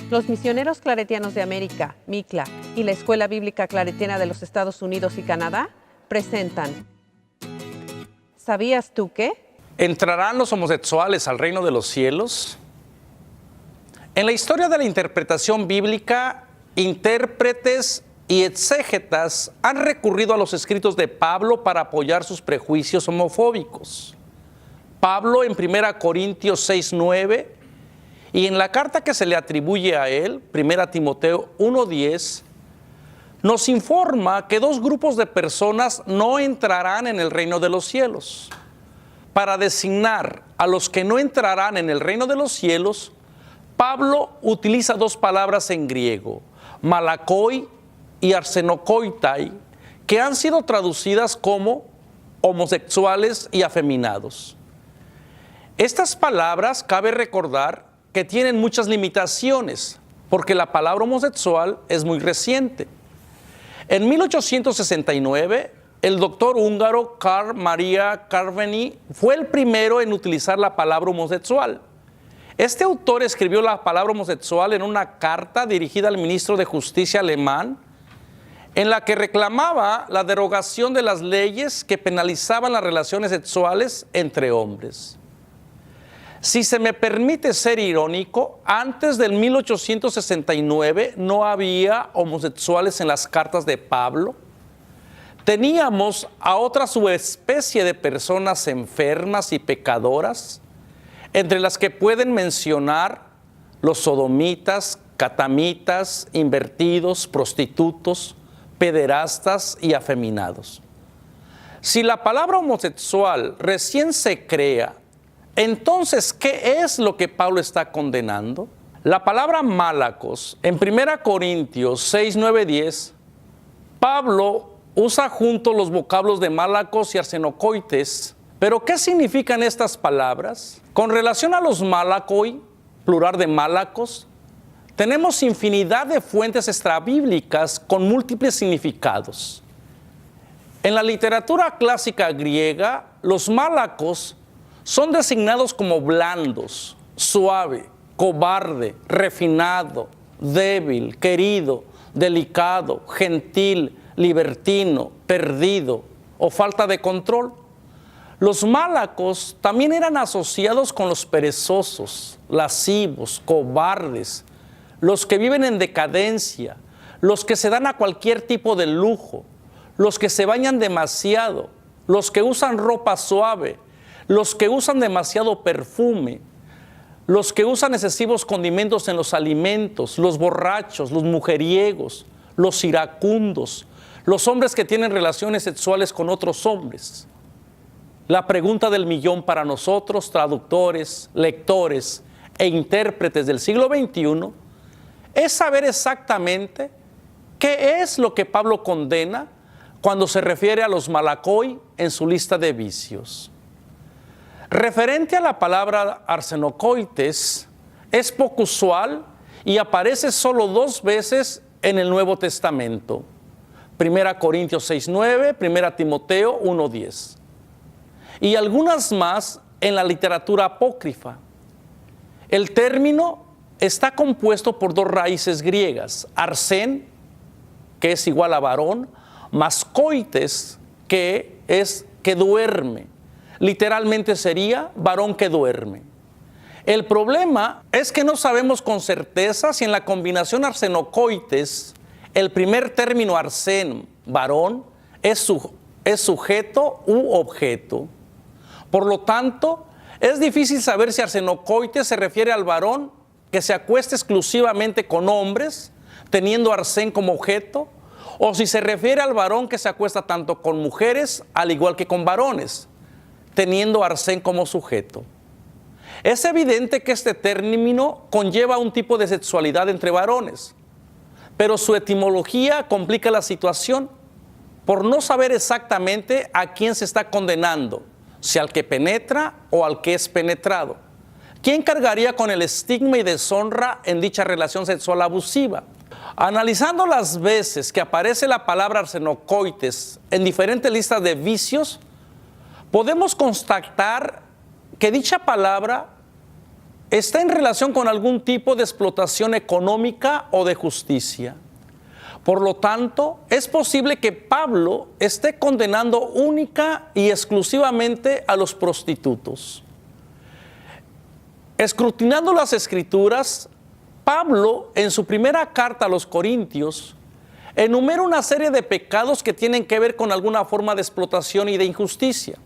Los misioneros claretianos de América, MICLA, y la Escuela Bíblica Claretiana de los Estados Unidos y Canadá presentan ¿Sabías tú qué? ¿Entrarán los homosexuales al reino de los cielos? En la historia de la interpretación bíblica, intérpretes y exégetas han recurrido a los escritos de Pablo para apoyar sus prejuicios homofóbicos. Pablo en 1 Corintios 6:9 y en la carta que se le atribuye a él, 1 Timoteo 1:10, nos informa que dos grupos de personas no entrarán en el reino de los cielos. Para designar a los que no entrarán en el reino de los cielos, Pablo utiliza dos palabras en griego, malakoi y arsenokoitai, que han sido traducidas como homosexuales y afeminados. Estas palabras, cabe recordar, que tienen muchas limitaciones, porque la palabra homosexual es muy reciente. En 1869, el doctor húngaro Carl Maria Carveni fue el primero en utilizar la palabra homosexual. Este autor escribió la palabra homosexual en una carta dirigida al ministro de Justicia alemán, en la que reclamaba la derogación de las leyes que penalizaban las relaciones sexuales entre hombres. Si se me permite ser irónico, antes del 1869 no había homosexuales en las cartas de Pablo. Teníamos a otra subespecie de personas enfermas y pecadoras, entre las que pueden mencionar los sodomitas, catamitas, invertidos, prostitutos, pederastas y afeminados. Si la palabra homosexual recién se crea, entonces, ¿qué es lo que Pablo está condenando? La palabra malakos, en 1 Corintios 6, 9, 10, Pablo usa junto los vocablos de malakos y arsenokoites. ¿Pero qué significan estas palabras? Con relación a los malakoi, plural de malakos, tenemos infinidad de fuentes extrabíblicas con múltiples significados. En la literatura clásica griega, los malakos son designados como blandos, suave, cobarde, refinado, débil, querido, delicado, gentil, libertino, perdido o falta de control. Los malakos también eran asociados con los perezosos, lascivos, cobardes, los que viven en decadencia, los que se dan a cualquier tipo de lujo, los que se bañan demasiado, los que usan ropa suave, los que usan demasiado perfume, los que usan excesivos condimentos en los alimentos, los borrachos, los mujeriegos, los iracundos, los hombres que tienen relaciones sexuales con otros hombres. La pregunta del millón para nosotros, traductores, lectores e intérpretes del siglo XXI, es saber exactamente qué es lo que Pablo condena cuando se refiere a los malakoi en su lista de vicios. Referente a la palabra arsenokoites, es poco usual y aparece solo dos veces en el Nuevo Testamento. 1 Corintios 6:9, 1 Timoteo 1:10. Y algunas más en la literatura apócrifa. El término está compuesto por dos raíces griegas, arsen, que es igual a varón, más koites, que es que duerme. Literalmente sería varón que duerme. El problema es que no sabemos con certeza si en la combinación arsenokoites, el primer término arsen, varón, es sujeto u objeto. Por lo tanto, es difícil saber si arsenokoites se refiere al varón que se acuesta exclusivamente con hombres, teniendo arsen como objeto, o si se refiere al varón que se acuesta tanto con mujeres, al igual que con varones, teniendo arsen como sujeto. Es evidente que este término conlleva un tipo de sexualidad entre varones, pero su etimología complica la situación por no saber exactamente a quién se está condenando, si al que penetra o al que es penetrado. ¿Quién cargaría con el estigma y deshonra en dicha relación sexual abusiva? Analizando las veces que aparece la palabra arsenokoites en diferentes listas de vicios, podemos constatar que dicha palabra está en relación con algún tipo de explotación económica o de justicia. Por lo tanto, es posible que Pablo esté condenando única y exclusivamente a los prostitutos. Escrutinando las Escrituras, Pablo, en su primera carta a los Corintios, enumera una serie de pecados que tienen que ver con alguna forma de explotación y de injusticia.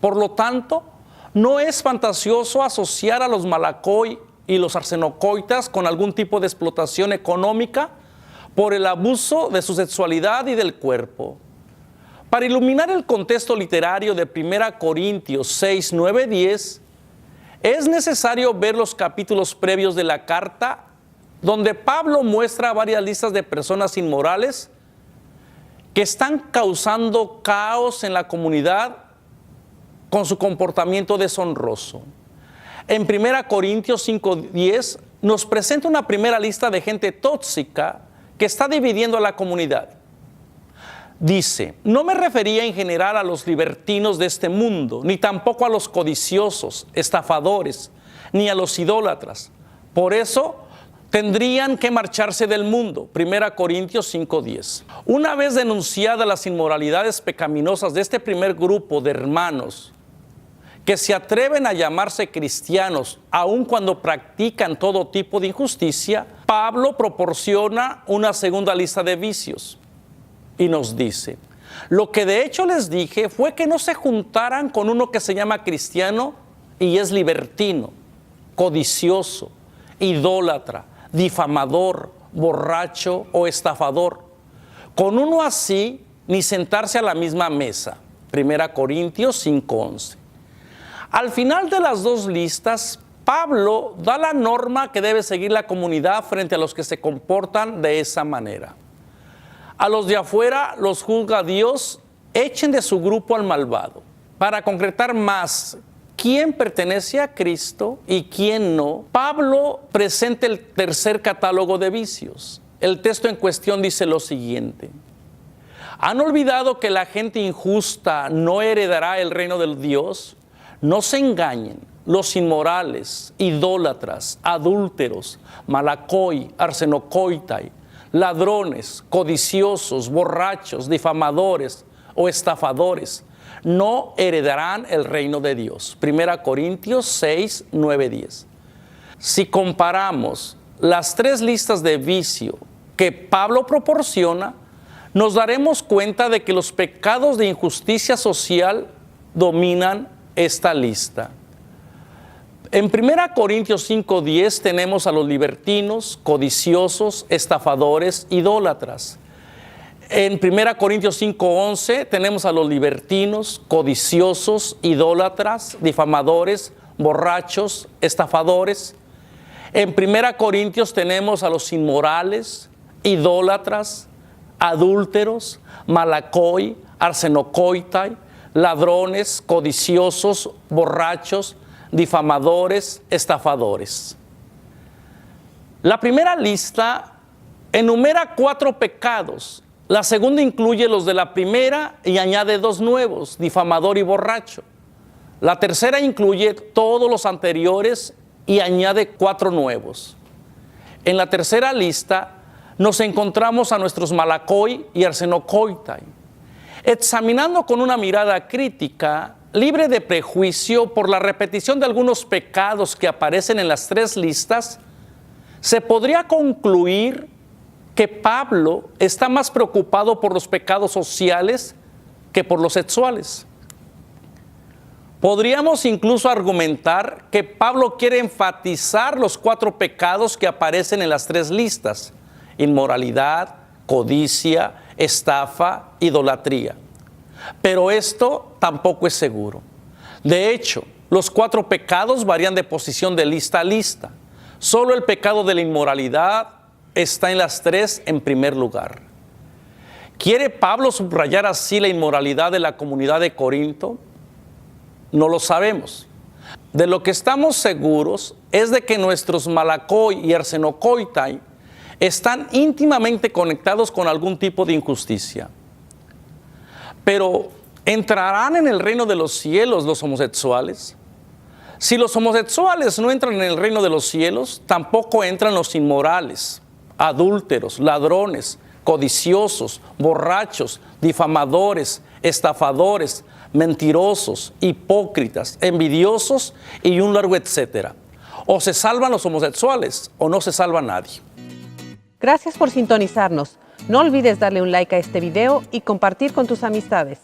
Por lo tanto, no es fantasioso asociar a los malacoi y los arsenocoitas con algún tipo de explotación económica por el abuso de su sexualidad y del cuerpo. Para iluminar el contexto literario de 1 Corintios 6, 9, 10, es necesario ver los capítulos previos de la carta, donde Pablo muestra varias listas de personas inmorales que están causando caos en la comunidad con su comportamiento deshonroso. En 1 Corintios 5, 10 nos presenta una primera lista de gente tóxica que está dividiendo a la comunidad. Dice: no me refería en general a los libertinos de este mundo, ni tampoco a los codiciosos, estafadores, ni a los idólatras. Por eso tendrían que marcharse del mundo. 1 Corintios 5:10. Una vez denunciadas las inmoralidades pecaminosas de este primer grupo de hermanos que se atreven a llamarse cristianos aun cuando practican todo tipo de injusticia, Pablo proporciona una segunda lista de vicios y nos dice: lo que de hecho les dije fue que no se juntaran con uno que se llama cristiano y es libertino, codicioso, idólatra, difamador, borracho o estafador. Con uno así ni sentarse a la misma mesa. 1 Corintios 5:11. Al final de las dos listas, Pablo da la norma que debe seguir la comunidad frente a los que se comportan de esa manera. A los de afuera los juzga Dios: echen de su grupo al malvado. Para concretar más quién pertenece a Cristo y quién no, Pablo presenta el tercer catálogo de vicios. El texto en cuestión dice lo siguiente: ¿han olvidado que la gente injusta no heredará el reino de Dios? No se engañen, los inmorales, idólatras, adúlteros, malacoi, arsenocoitai, ladrones, codiciosos, borrachos, difamadores o estafadores no heredarán el reino de Dios. 1 Corintios 6, 9, 10. Si comparamos las tres listas de vicio que Pablo proporciona, nos daremos cuenta de que los pecados de injusticia social dominan esta lista. En 1 Corintios 5:10 tenemos a los libertinos, codiciosos, estafadores, idólatras. En 1 Corintios 5:11 tenemos a los libertinos, codiciosos, idólatras, difamadores, borrachos, estafadores. En 1 Corintios tenemos a los inmorales, idólatras, adúlteros, malacoi, arsenocoitai, ladrones, codiciosos, borrachos, difamadores, estafadores. La primera lista enumera 4 pecados. La segunda incluye los de la primera y añade 2 nuevos: difamador y borracho. La tercera incluye todos los anteriores y añade 4 nuevos. En la tercera lista nos encontramos a nuestros malacoi y arsenocoitai. Examinando con una mirada crítica, libre de prejuicio por la repetición de algunos pecados que aparecen en las 3 listas, se podría concluir que Pablo está más preocupado por los pecados sociales que por los sexuales. Podríamos incluso argumentar que Pablo quiere enfatizar los 4 pecados que aparecen en las 3 listas: inmoralidad, codicia, estafa, idolatría. Pero esto tampoco es seguro. De hecho, los 4 pecados varían de posición de lista a lista. Solo el pecado de la inmoralidad está en las 3 en primer lugar. ¿Quiere Pablo subrayar así la inmoralidad de la comunidad de Corinto? No lo sabemos. De lo que estamos seguros es de que nuestros malacoi y arsenocoitai están íntimamente conectados con algún tipo de injusticia. Pero, ¿entrarán en el reino de los cielos los homosexuales? Si los homosexuales no entran en el reino de los cielos, tampoco entran los inmorales, adúlteros, ladrones, codiciosos, borrachos, difamadores, estafadores, mentirosos, hipócritas, envidiosos y un largo etcétera. O se salvan los homosexuales o no se salva nadie. Gracias por sintonizarnos. No olvides darle un like a este video y compartir con tus amistades.